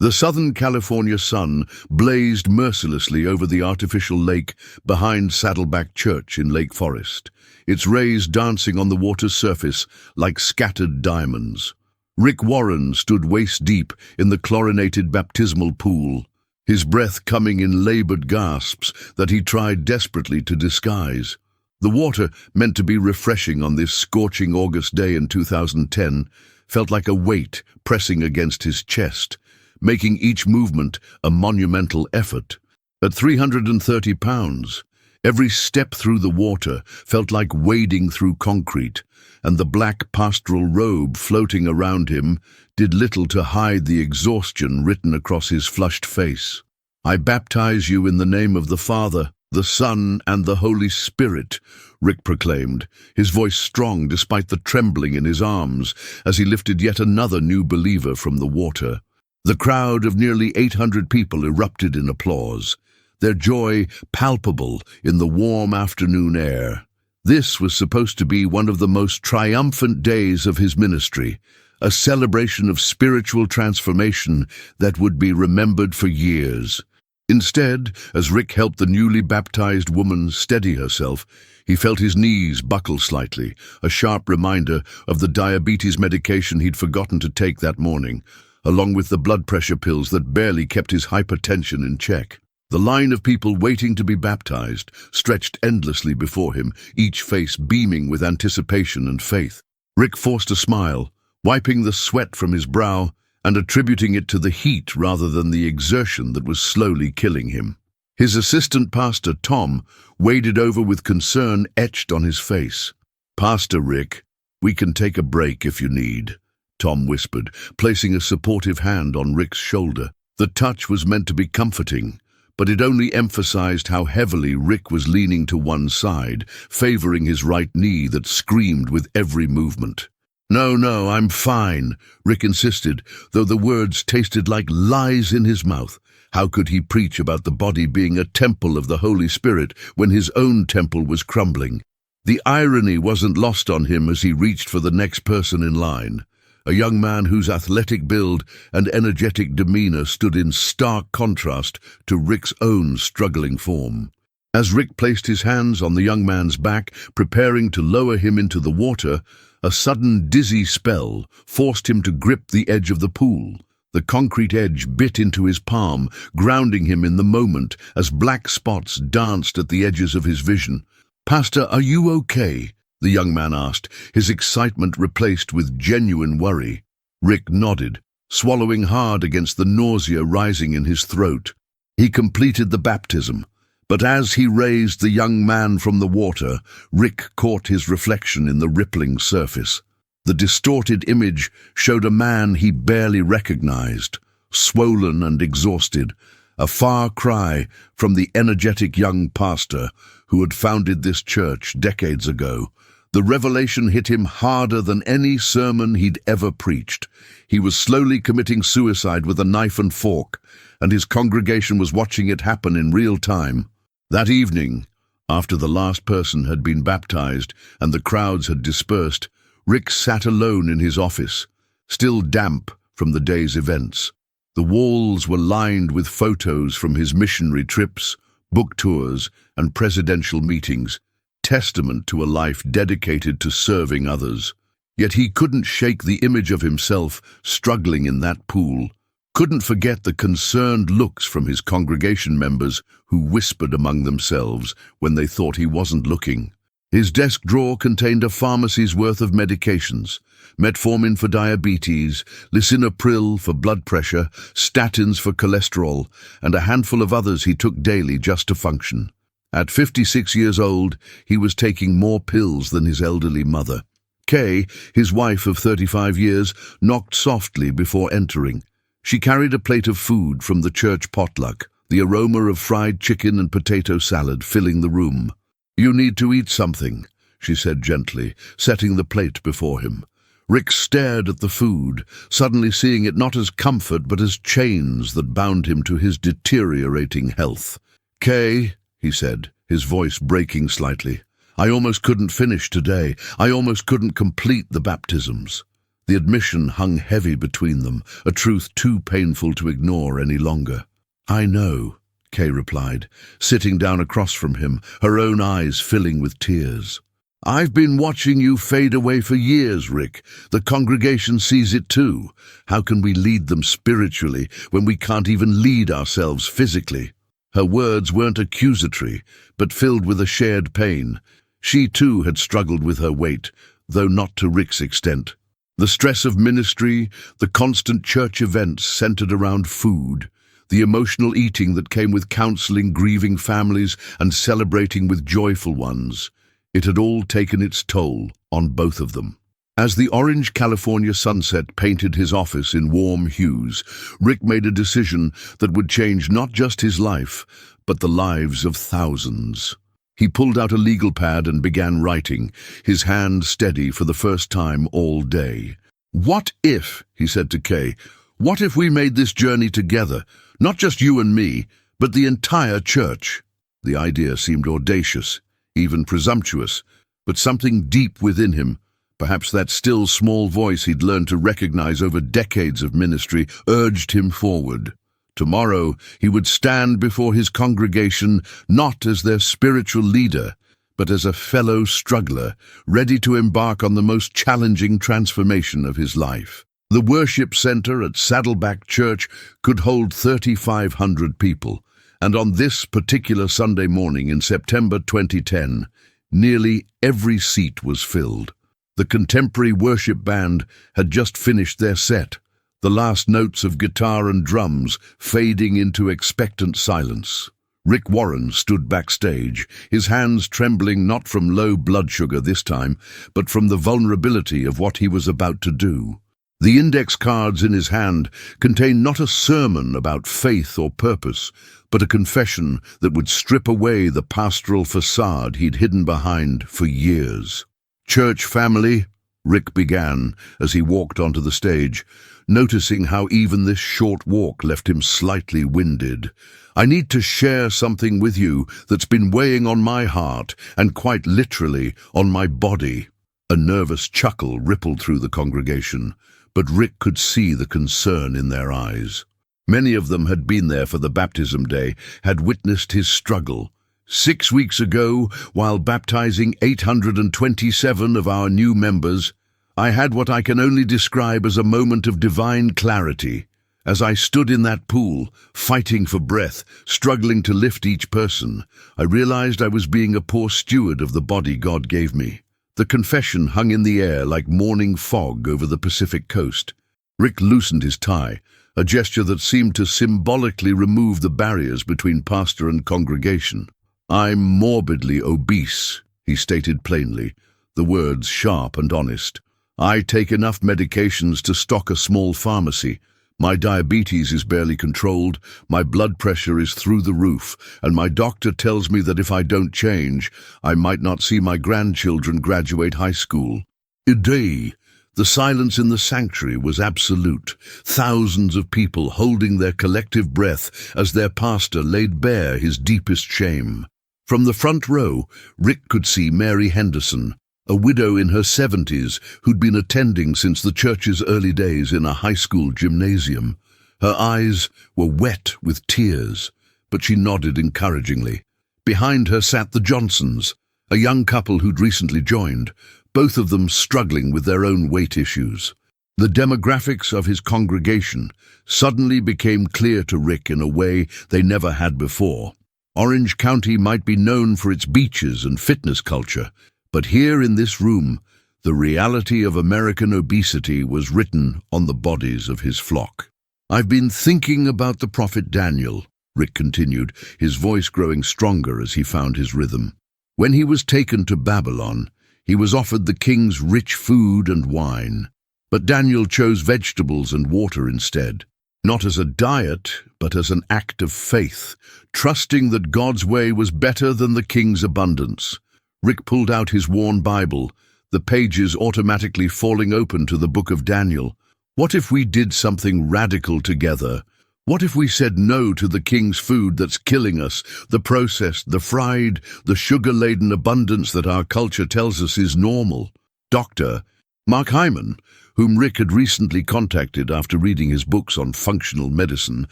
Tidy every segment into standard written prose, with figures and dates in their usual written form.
The Southern California sun blazed mercilessly over the artificial lake behind Saddleback Church in Lake Forest, its rays dancing on the water's surface like scattered diamonds. Rick Warren stood waist-deep in the chlorinated baptismal pool, his breath coming in labored gasps that he tried desperately to disguise. The water, meant to be refreshing on this scorching August day in 2010, felt like a weight pressing against his chest, making each movement a monumental effort. At 330 pounds, every step through the water felt like wading through concrete, and the black pastoral robe floating around him did little to hide the exhaustion written across his flushed face. "I baptize you in the name of the Father, the Son, and the Holy Spirit," Rick proclaimed, his voice strong despite the trembling in his arms as he lifted yet another new believer from the water. The crowd of nearly 800 people erupted in applause, their joy palpable in the warm afternoon air. This was supposed to be one of the most triumphant days of his ministry, a celebration of spiritual transformation that would be remembered for years. Instead, as Rick helped the newly baptized woman steady herself, he felt his knees buckle slightly, a sharp reminder of the diabetes medication he'd forgotten to take that morning, along with the blood pressure pills that barely kept his hypertension in check. The line of people waiting to be baptized stretched endlessly before him, each face beaming with anticipation and faith. Rick forced a smile, wiping the sweat from his brow and attributing it to the heat rather than the exertion that was slowly killing him. His assistant pastor, Tom, waded over with concern etched on his face. "Pastor Rick, we can take a break if you need," Tom whispered, placing a supportive hand on Rick's shoulder. The touch was meant to be comforting, but it only emphasized how heavily Rick was leaning to one side, favoring his right knee that screamed with every movement. No, I'm fine," Rick insisted, though the words tasted like lies in his mouth. How could he preach about the body being a temple of the Holy Spirit when his own temple was crumbling? The irony wasn't lost on him as he reached for the next person in line, a young man whose athletic build and energetic demeanor stood in stark contrast to Rick's own struggling form. As Rick placed his hands on the young man's back, preparing to lower him into the water, a sudden dizzy spell forced him to grip the edge of the pool. The concrete edge bit into his palm, grounding him in the moment as black spots danced at the edges of his vision. "Pastor, are you okay?" the young man asked, his excitement replaced with genuine worry. Rick nodded, swallowing hard against the nausea rising in his throat. He completed the baptism, but as he raised the young man from the water, Rick caught his reflection in the rippling surface. The distorted image showed a man he barely recognized, swollen and exhausted, a far cry from the energetic young pastor who had founded this church decades ago. The revelation hit him harder than any sermon he'd ever preached. He was slowly committing suicide with a knife and fork, and his congregation was watching it happen in real time. That evening, after the last person had been baptized and the crowds had dispersed, Rick sat alone in his office, still damp from the day's events. The walls were lined with photos from his missionary trips, book tours, and presidential meetings, testament to a life dedicated to serving others. Yet he couldn't shake the image of himself struggling in that pool, couldn't forget the concerned looks from his congregation members who whispered among themselves when they thought he wasn't looking. His desk drawer contained a pharmacy's worth of medications: metformin for diabetes, lisinopril for blood pressure, statins for cholesterol, and a handful of others he took daily just to function. At 56 years old, he was taking more pills than his elderly mother. Kay, his wife of 35 years, knocked softly before entering. She carried a plate of food from the church potluck, the aroma of fried chicken and potato salad filling the room. "You need to eat something," she said gently, setting the plate before him. Rick stared at the food, suddenly seeing it not as comfort but as chains that bound him to his deteriorating health. "Kay," he said, his voice breaking slightly, "I almost couldn't finish today. I almost couldn't complete the baptisms." The admission hung heavy between them, a truth too painful to ignore any longer. "I know," Kay replied, sitting down across from him, her own eyes filling with tears. "I've been watching you fade away for years, Rick. The congregation sees it too. How can we lead them spiritually when we can't even lead ourselves physically?" Her words weren't accusatory, but filled with a shared pain. She too had struggled with her weight, though not to Rick's extent. The stress of ministry, the constant church events centered around food, the emotional eating that came with counseling grieving families and celebrating with joyful ones. It had all taken its toll on both of them. As the orange California sunset painted his office in warm hues, Rick made a decision that would change not just his life, but the lives of thousands. He pulled out a legal pad and began writing, his hand steady for the first time all day. "What if," he said to Kay, "what if we made this journey together, not just you and me, but the entire church?" The idea seemed audacious, even presumptuous, but something deep within him, perhaps that still small voice he'd learned to recognize over decades of ministry, urged him forward. Tomorrow he would stand before his congregation not as their spiritual leader, but as a fellow struggler, ready to embark on the most challenging transformation of his life. The worship center at Saddleback Church could hold 3,500 people, and on this particular Sunday morning in September 2010, nearly every seat was filled. The contemporary worship band had just finished their set, the last notes of guitar and drums fading into expectant silence. Rick Warren stood backstage, his hands trembling not from low blood sugar this time, but from the vulnerability of what he was about to do. The index cards in his hand contained not a sermon about faith or purpose, but a confession that would strip away the pastoral facade he'd hidden behind for years. "Church family," Rick began as he walked onto the stage, noticing how even this short walk left him slightly winded. "I need to share something with you that's been weighing on my heart and quite literally on my body." A nervous chuckle rippled through the congregation, but Rick could see the concern in their eyes. Many of them had been there for the baptism day, had witnessed his struggle. 6 weeks ago, while baptizing 827 of our new members, I had what I can only describe as a moment of divine clarity. As I stood in that pool, fighting for breath, struggling to lift each person, I realized I was being a poor steward of the body God gave me. The confession hung in the air like morning fog over the Pacific coast. Rick loosened his tie, a gesture that seemed to symbolically remove the barriers between pastor and congregation. "I'm morbidly obese," he stated plainly, the words sharp and honest. "I take enough medications to stock a small pharmacy. My diabetes is barely controlled, my blood pressure is through the roof, and my doctor tells me that if I don't change, I might not see my grandchildren graduate high school." Idei. The silence in the sanctuary was absolute, thousands of people holding their collective breath as their pastor laid bare his deepest shame. From the front row, Rick could see Mary Henderson, a widow in her 70s who'd been attending since the church's early days in a high school gymnasium. Her eyes were wet with tears, but she nodded encouragingly. Behind her sat the Johnsons, a young couple who'd recently joined, both of them struggling with their own weight issues. The demographics of his congregation suddenly became clear to Rick in a way they never had before. Orange County might be known for its beaches and fitness culture, but here in this room, the reality of American obesity was written on the bodies of his flock. "I've been thinking about the prophet Daniel," Rick continued, his voice growing stronger as he found his rhythm. "When he was taken to Babylon, he was offered the king's rich food and wine. But Daniel chose vegetables and water instead, not as a diet, but as an act of faith, trusting that God's way was better than the king's abundance." Rick pulled out his worn Bible, the pages automatically falling open to the book of Daniel. What if we did something radical together? What if we said no to the king's food that's killing us, the processed, the fried, the sugar-laden abundance that our culture tells us is normal? Dr. Mark Hyman, whom Rick had recently contacted after reading his books on functional medicine,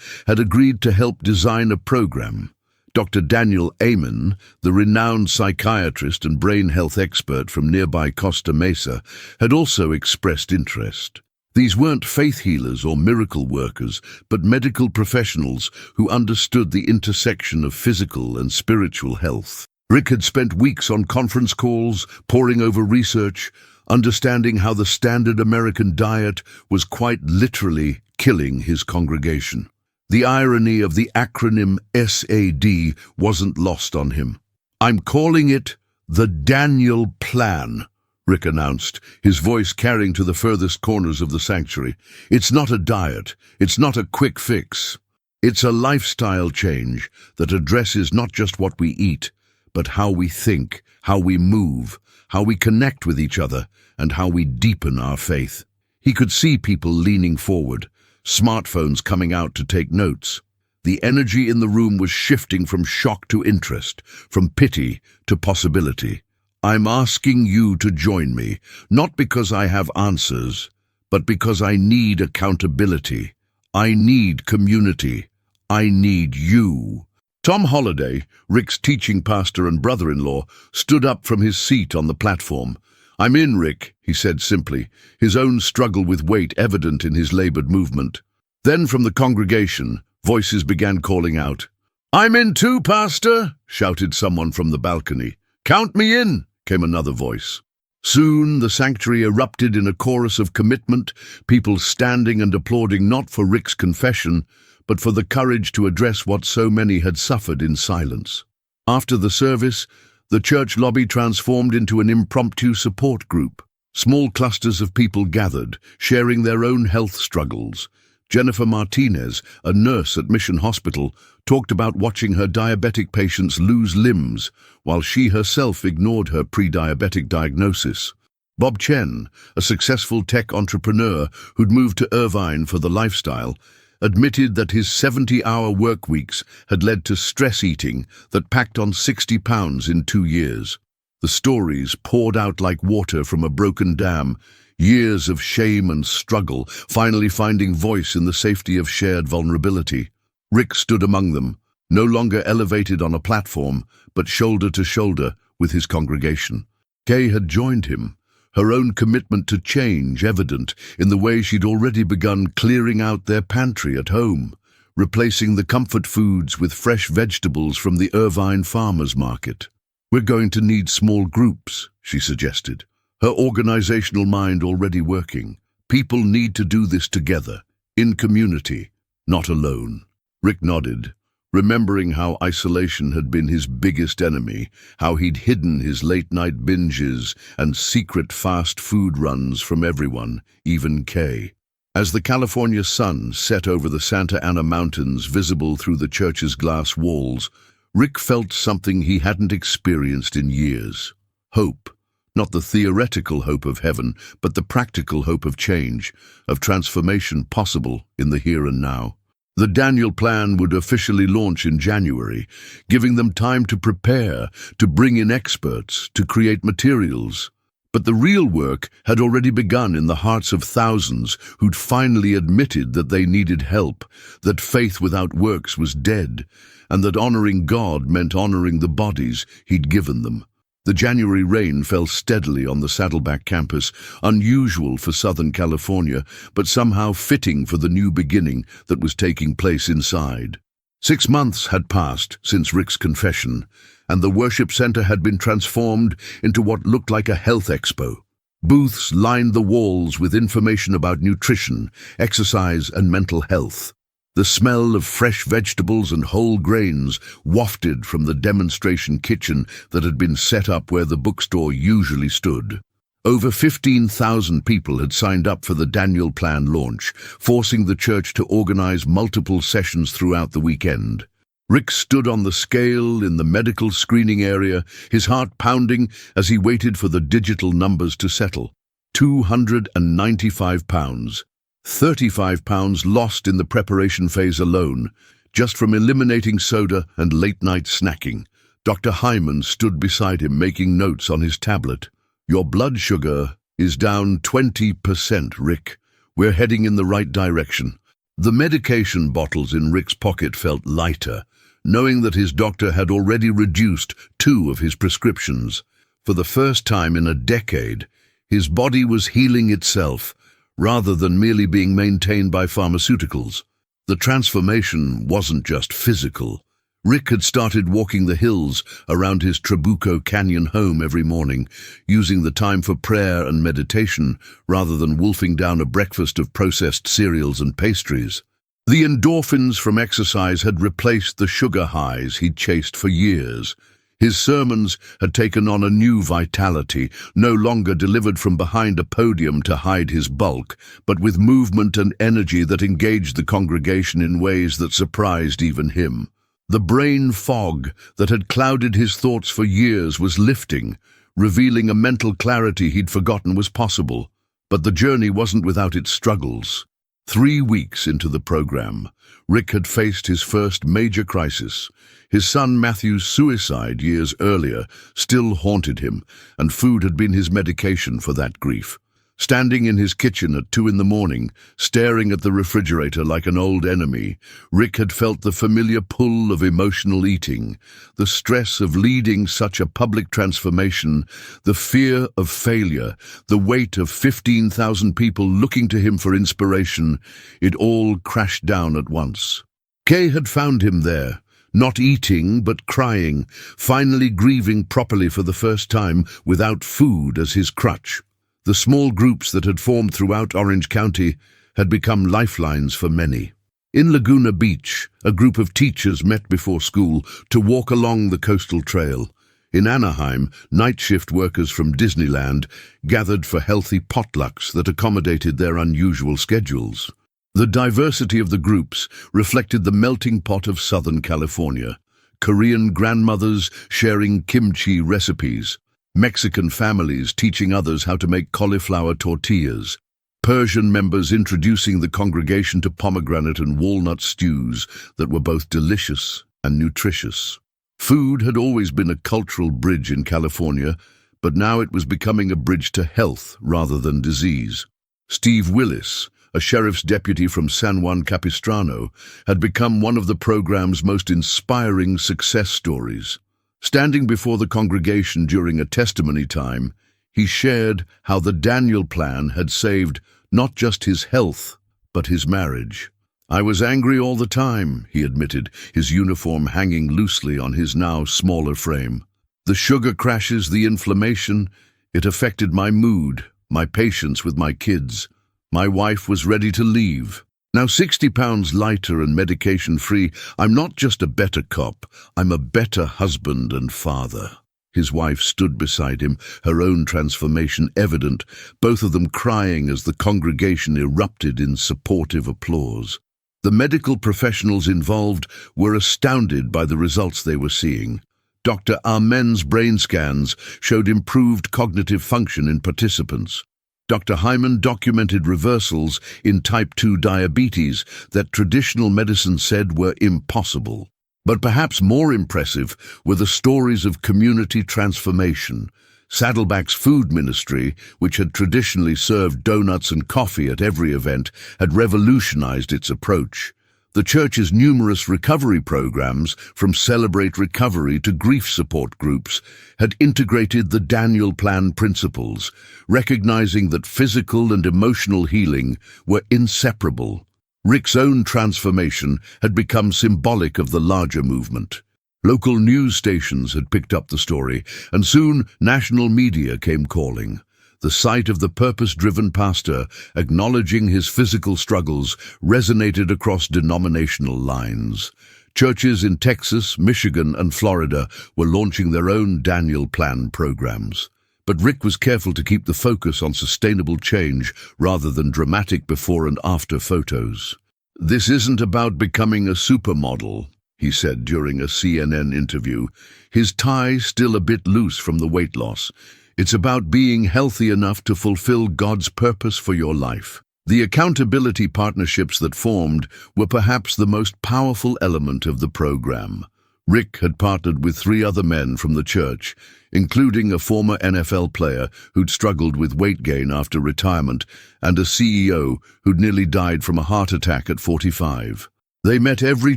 had agreed to help design a program. Dr. Daniel Amen, the renowned psychiatrist and brain health expert from nearby Costa Mesa, had also expressed interest. These weren't faith healers or miracle workers, but medical professionals who understood the intersection of physical and spiritual health. Rick had spent weeks on conference calls, poring over research, understanding how the standard American diet was quite literally killing his congregation. The irony of the acronym SAD wasn't lost on him. "I'm calling it the Daniel Plan," Rick announced, his voice carrying to the furthest corners of the sanctuary. "It's not a diet. It's not a quick fix. It's a lifestyle change that addresses not just what we eat, but how we think, how we move, how we connect with each other, and how we deepen our faith." He could see people leaning forward, smartphones coming out to take notes. The energy in the room was shifting from shock to interest, from pity to possibility. "I'm asking you to join me, not because I have answers, but because I need accountability. I need community. I need you." Tom Holliday, Rick's teaching pastor and brother-in-law, stood up from his seat on the platform. "I'm in, Rick," he said simply, his own struggle with weight evident in his labored movement. Then from the congregation, voices began calling out. "I'm in too, Pastor," shouted someone from the balcony. "Count me in," came another voice. Soon the sanctuary erupted in a chorus of commitment, people standing and applauding not for Rick's confession, but for the courage to address what so many had suffered in silence. After the service, the church lobby transformed into an impromptu support group. Small clusters of people gathered, sharing their own health struggles. Jennifer Martinez, a nurse at Mission Hospital, talked about watching her diabetic patients lose limbs, while she herself ignored her pre-diabetic diagnosis. Bob Chen, a successful tech entrepreneur who'd moved to Irvine for the lifestyle, admitted that his 70-hour work weeks had led to stress eating that packed on 60 pounds in 2 years. The stories poured out like water from a broken dam, years of shame and struggle, finally finding voice in the safety of shared vulnerability. Rick stood among them, no longer elevated on a platform, but shoulder to shoulder with his congregation. Kay had joined him, her own commitment to change evident in the way she'd already begun clearing out their pantry at home, replacing the comfort foods with fresh vegetables from the Irvine Farmers Market. "We're going to need small groups," she suggested, her organizational mind already working. "People need to do this together, in community, not alone." Rick nodded, remembering how isolation had been his biggest enemy, how he'd hidden his late-night binges and secret fast food runs from everyone, even Kay. As the California sun set over the Santa Ana Mountains visible through the church's glass walls, Rick felt something he hadn't experienced in years. Hope. Not the theoretical hope of heaven, but the practical hope of change, of transformation possible in the here and now. The Daniel Plan would officially launch in January, giving them time to prepare, to bring in experts, to create materials. But the real work had already begun in the hearts of thousands who'd finally admitted that they needed help, that faith without works was dead, and that honoring God meant honoring the bodies He'd given them. The January rain fell steadily on the Saddleback campus, unusual for Southern California, but somehow fitting for the new beginning that was taking place inside. 6 months had passed since Rick's confession, and the worship center had been transformed into what looked like a health expo. Booths lined the walls with information about nutrition, exercise, and mental health. The smell of fresh vegetables and whole grains wafted from the demonstration kitchen that had been set up where the bookstore usually stood. Over 15,000 people had signed up for the Daniel Plan launch, forcing the church to organize multiple sessions throughout the weekend. Rick stood on the scale in the medical screening area, his heart pounding as he waited for the digital numbers to settle. 295 pounds. 35 pounds lost in the preparation phase alone, just from eliminating soda and late-night snacking. Dr. Hyman stood beside him making notes on his tablet. "Your blood sugar is down 20%, Rick. We're heading in the right direction. The medication bottles in Rick's pocket felt lighter, knowing that his doctor had already reduced 2 of his prescriptions. For the first time in a decade, his body was healing itself, rather than merely being maintained by pharmaceuticals. The transformation wasn't just physical. Rick had started walking the hills around his Trabuco Canyon home every morning, using the time for prayer and meditation rather than wolfing down a breakfast of processed cereals and pastries. The endorphins from exercise had replaced the sugar highs he'd chased for years. His sermons had taken on a new vitality, no longer delivered from behind a podium to hide his bulk, but with movement and energy that engaged the congregation in ways that surprised even him. The brain fog that had clouded his thoughts for years was lifting, revealing a mental clarity he'd forgotten was possible. But the journey wasn't without its struggles. 3 weeks into the program, Rick had faced his first major crisis. His son Matthew's suicide years earlier still haunted him, and food had been his medication for that grief. Standing in his kitchen at 2 a.m, staring at the refrigerator like an old enemy, Rick had felt the familiar pull of emotional eating, the stress of leading such a public transformation, the fear of failure, the weight of 15,000 people looking to him for inspiration. It all crashed down at once. Kay had found him there, not eating but crying, finally grieving properly for the first time without food as his crutch. The small groups that had formed throughout Orange County had become lifelines for many. In Laguna Beach, a group of teachers met before school to walk along the coastal trail. In Anaheim, night shift workers from Disneyland gathered for healthy potlucks that accommodated their unusual schedules. The diversity of the groups reflected the melting pot of Southern California. Korean grandmothers sharing kimchi recipes, Mexican families teaching others how to make cauliflower tortillas, Persian members introducing the congregation to pomegranate and walnut stews that were both delicious and nutritious. Food had always been a cultural bridge in California, but now it was becoming a bridge to health rather than disease. Steve Willis, a sheriff's deputy from San Juan Capistrano, had become one of the program's most inspiring success stories. Standing before the congregation during a testimony time, he shared how the Daniel Plan had saved not just his health, but his marriage. "I was angry all the time," he admitted, his uniform hanging loosely on his now smaller frame. "The sugar crashes, the inflammation, it affected my mood, my patience with my kids. My wife was ready to leave. Now 60 pounds lighter and medication-free, I'm not just a better cop, I'm a better husband and father." His wife stood beside him, her own transformation evident, both of them crying as the congregation erupted in supportive applause. The medical professionals involved were astounded by the results they were seeing. Dr. Amen's brain scans showed improved cognitive function in participants. Dr. Hyman documented reversals in type 2 diabetes that traditional medicine said were impossible. But perhaps more impressive were the stories of community transformation. Saddleback's food ministry, which had traditionally served donuts and coffee at every event, had revolutionized its approach. The church's numerous recovery programs, from Celebrate Recovery to grief support groups, had integrated the Daniel Plan principles, recognizing that physical and emotional healing were inseparable. Rick's own transformation had become symbolic of the larger movement. Local news stations had picked up the story, and soon national media came calling. The sight of the purpose-driven pastor acknowledging his physical struggles resonated across denominational lines. Churches in Texas, Michigan, and Florida were launching their own Daniel Plan programs. But Rick was careful to keep the focus on sustainable change rather than dramatic before and after photos. "This isn't about becoming a supermodel," he said during a CNN interview, his tie still a bit loose from the weight loss. "It's about being healthy enough to fulfill God's purpose for your life." The accountability partnerships that formed were perhaps the most powerful element of the program. Rick had partnered with 3 other men from the church, including a former NFL player who'd struggled with weight gain after retirement and a CEO who'd nearly died from a heart attack at 45. They met every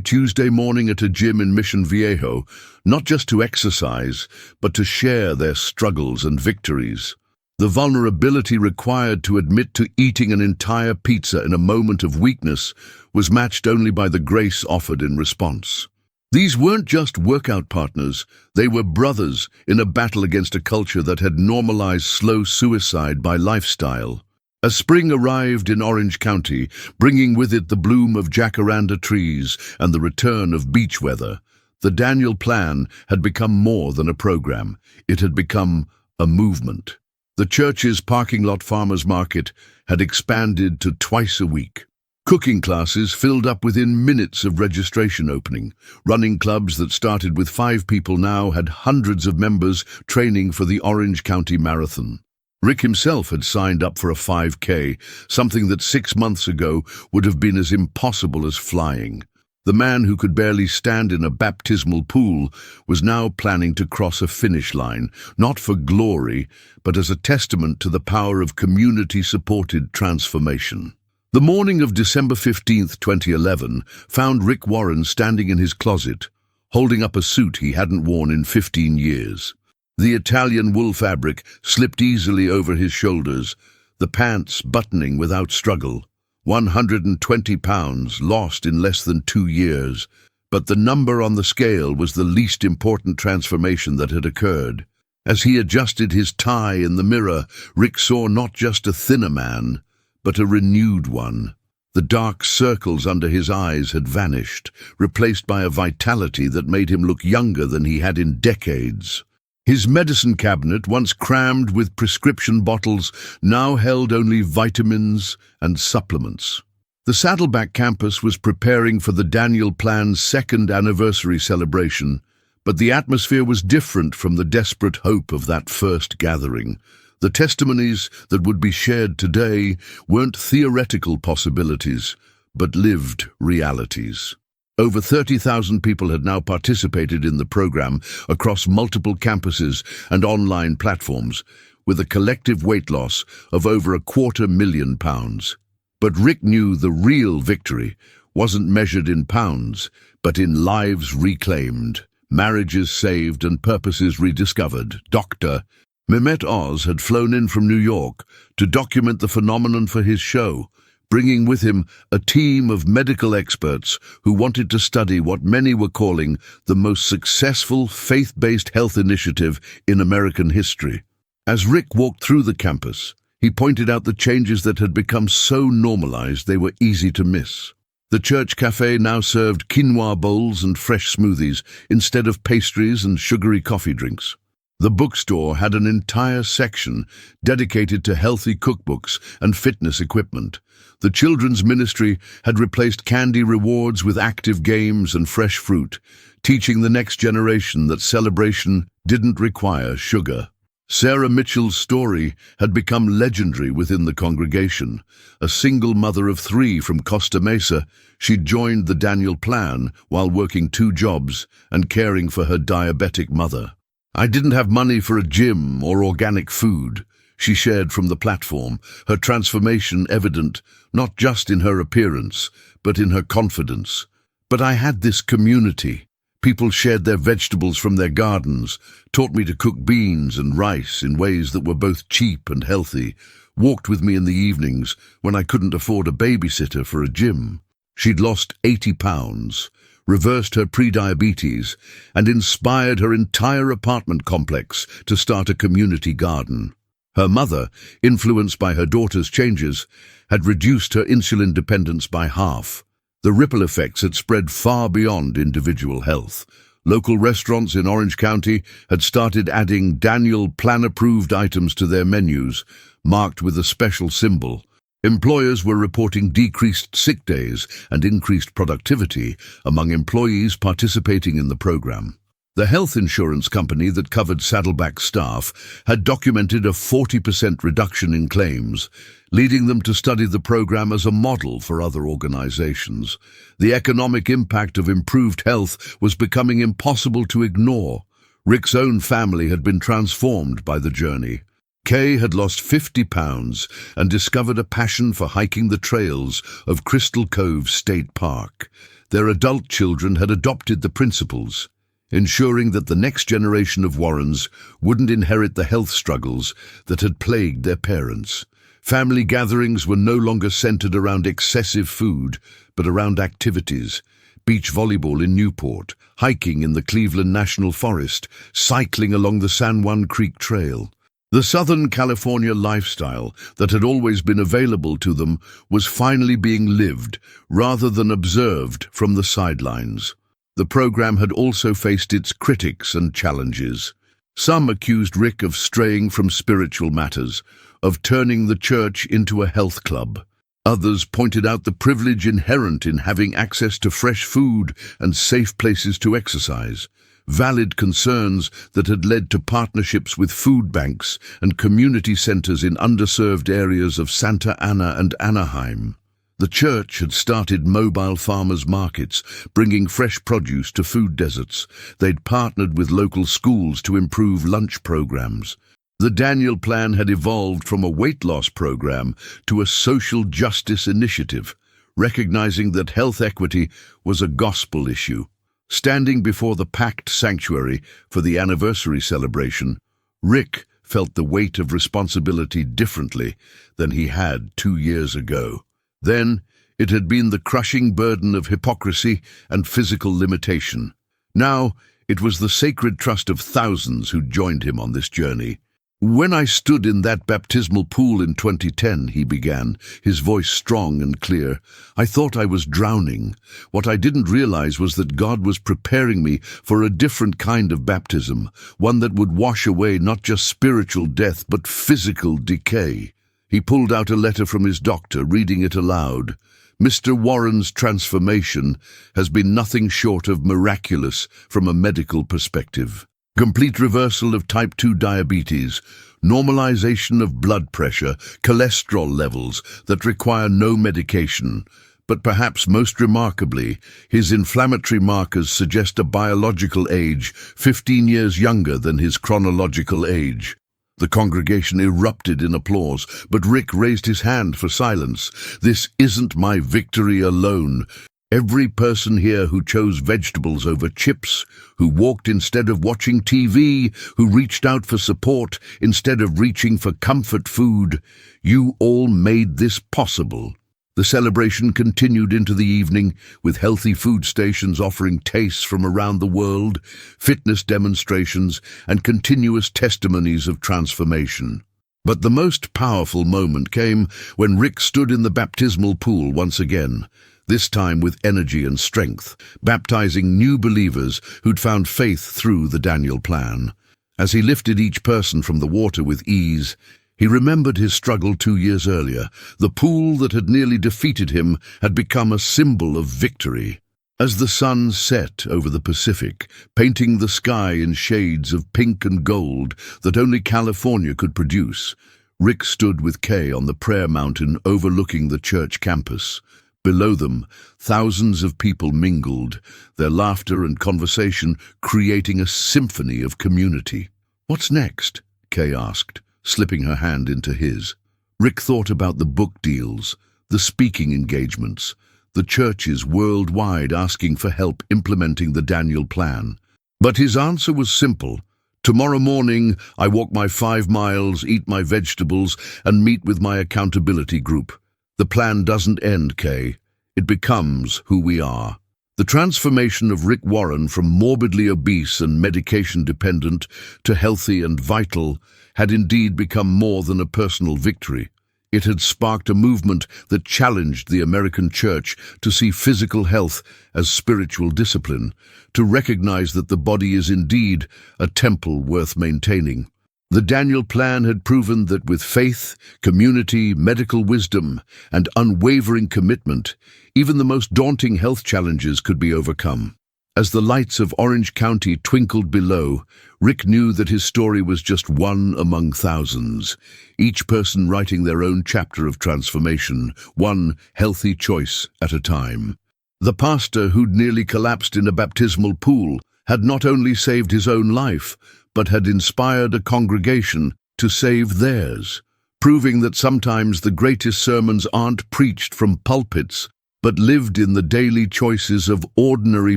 Tuesday morning at a gym in Mission Viejo, not just to exercise, but to share their struggles and victories. The vulnerability required to admit to eating an entire pizza in a moment of weakness was matched only by the grace offered in response. These weren't just workout partners, they were brothers in a battle against a culture that had normalized slow suicide by lifestyle. As spring arrived in Orange County, bringing with it the bloom of jacaranda trees and the return of beach weather, the Daniel Plan had become more than a program. It had become a movement. The church's parking lot farmers market had expanded to twice a week. Cooking classes filled up within minutes of registration opening. Running clubs that started with 5 people now had hundreds of members training for the Orange County Marathon. Rick himself had signed up for a 5K, something that 6 months ago would have been as impossible as flying. The man who could barely stand in a baptismal pool was now planning to cross a finish line, not for glory, but as a testament to the power of community-supported transformation. The morning of December 15, 2011, found Rick Warren standing in his closet, holding up a suit he hadn't worn in 15 years. The Italian wool fabric slipped easily over his shoulders, the pants buttoning without struggle. 120 pounds lost in less than 2 years. But the number on the scale was the least important transformation that had occurred. As he adjusted his tie in the mirror, Rick saw not just a thinner man, but a renewed one. The dark circles under his eyes had vanished, replaced by a vitality that made him look younger than he had in decades. His medicine cabinet, once crammed with prescription bottles, now held only vitamins and supplements. The Saddleback campus was preparing for the Daniel Plan's 2nd anniversary celebration, but the atmosphere was different from the desperate hope of that first gathering. The testimonies that would be shared today weren't theoretical possibilities, but lived realities. Over 30,000 people had now participated in the program across multiple campuses and online platforms, with a collective weight loss of over £250,000. But Rick knew the real victory wasn't measured in pounds, but in lives reclaimed, marriages saved and purposes rediscovered. Dr. Mehmet Oz had flown in from New York to document the phenomenon for his show, bringing with him a team of medical experts who wanted to study what many were calling the most successful faith-based health initiative in American history. As Rick walked through the campus, he pointed out the changes that had become so normalized they were easy to miss. The church cafe now served quinoa bowls and fresh smoothies instead of pastries and sugary coffee drinks. The bookstore had an entire section dedicated to healthy cookbooks and fitness equipment. The children's ministry had replaced candy rewards with active games and fresh fruit, teaching the next generation that celebration didn't require sugar. Sarah Mitchell's story had become legendary within the congregation. A single mother of 3 from Costa Mesa, she'd joined the Daniel Plan while working 2 jobs and caring for her diabetic mother. "I didn't have money for a gym or organic food," she shared from the platform, her transformation evident not just in her appearance, but in her confidence. "But I had this community. People shared their vegetables from their gardens, taught me to cook beans and rice in ways that were both cheap and healthy, walked with me in the evenings when I couldn't afford a babysitter for a gym." She'd lost 80 pounds, reversed her pre-diabetes, and inspired her entire apartment complex to start a community garden. Her mother, influenced by her daughter's changes, had reduced her insulin dependence by half. The ripple effects had spread far beyond individual health. Local restaurants in Orange County had started adding Daniel Plan-approved items to their menus, marked with a special symbol. Employers were reporting decreased sick days and increased productivity among employees participating in the program. The health insurance company that covered Saddleback staff had documented a 40% reduction in claims, leading them to study the program as a model for other organizations. The economic impact of improved health was becoming impossible to ignore. Rick's own family had been transformed by the journey. Kay had lost 50 pounds and discovered a passion for hiking the trails of Crystal Cove State Park. Their adult children had adopted the principles, ensuring that the next generation of Warrens wouldn't inherit the health struggles that had plagued their parents. Family gatherings were no longer centered around excessive food, but around activities. Beach volleyball in Newport, hiking in the Cleveland National Forest, cycling along the San Juan Creek Trail. The Southern California lifestyle that had always been available to them was finally being lived rather than observed from the sidelines. The program had also faced its critics and challenges. Some accused Rick of straying from spiritual matters, of turning the church into a health club. Others pointed out the privilege inherent in having access to fresh food and safe places to exercise, valid concerns that had led to partnerships with food banks and community centers in underserved areas of Santa Ana and Anaheim. The church had started mobile farmers markets, bringing fresh produce to food deserts. They'd partnered with local schools to improve lunch programs. The Daniel Plan had evolved from a weight loss program to a social justice initiative, recognizing that health equity was a gospel issue. Standing before the packed sanctuary for the anniversary celebration, Rick felt the weight of responsibility differently than he had 2 years ago. Then, it had been the crushing burden of hypocrisy and physical limitation. Now, it was the sacred trust of thousands who joined him on this journey. "When I stood in that baptismal pool in 2010, he began, his voice strong and clear, I thought I was drowning. What I didn't realize was that God was preparing me for a different kind of baptism, one that would wash away not just spiritual death but physical decay." He pulled out a letter from his doctor, reading it aloud. "Mr. Warren's transformation has been nothing short of miraculous from a medical perspective. Complete reversal of type 2 diabetes, normalization of blood pressure, cholesterol levels that require no medication. But perhaps most remarkably, his inflammatory markers suggest a biological age 15 years younger than his chronological age." The congregation erupted in applause, but Rick raised his hand for silence. "This isn't my victory alone. Every person here who chose vegetables over chips, who walked instead of watching TV, who reached out for support instead of reaching for comfort food, you all made this possible." The celebration continued into the evening, with healthy food stations offering tastes from around the world, fitness demonstrations, and continuous testimonies of transformation. But the most powerful moment came when Rick stood in the baptismal pool once again, this time with energy and strength, baptizing new believers who'd found faith through the Daniel Plan. As he lifted each person from the water with ease, he remembered his struggle 2 years earlier. The pool that had nearly defeated him had become a symbol of victory. As the sun set over the Pacific, painting the sky in shades of pink and gold that only California could produce, Rick stood with Kay on the prayer mountain overlooking the church campus. Below them, thousands of people mingled, their laughter and conversation creating a symphony of community. "What's next?" Kay asked, slipping her hand into his. Rick thought about the book deals, the speaking engagements, the churches worldwide asking for help implementing the Daniel Plan. But his answer was simple. "Tomorrow morning, I walk my 5 miles, eat my vegetables, and meet with my accountability group. The plan doesn't end, Kay. It becomes who we are." The transformation of Rick Warren from morbidly obese and medication-dependent to healthy and vital had indeed become more than a personal victory. It had sparked a movement that challenged the American church to see physical health as spiritual discipline, to recognize that the body is indeed a temple worth maintaining. The Daniel Plan had proven that with faith, community, medical wisdom, and unwavering commitment, even the most daunting health challenges could be overcome. As the lights of Orange County twinkled below, Rick knew that his story was just one among thousands, each person writing their own chapter of transformation, one healthy choice at a time. The pastor who'd nearly collapsed in a baptismal pool had not only saved his own life, but had inspired a congregation to save theirs, proving that sometimes the greatest sermons aren't preached from pulpits, but lived in the daily choices of ordinary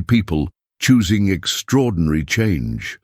people choosing extraordinary change.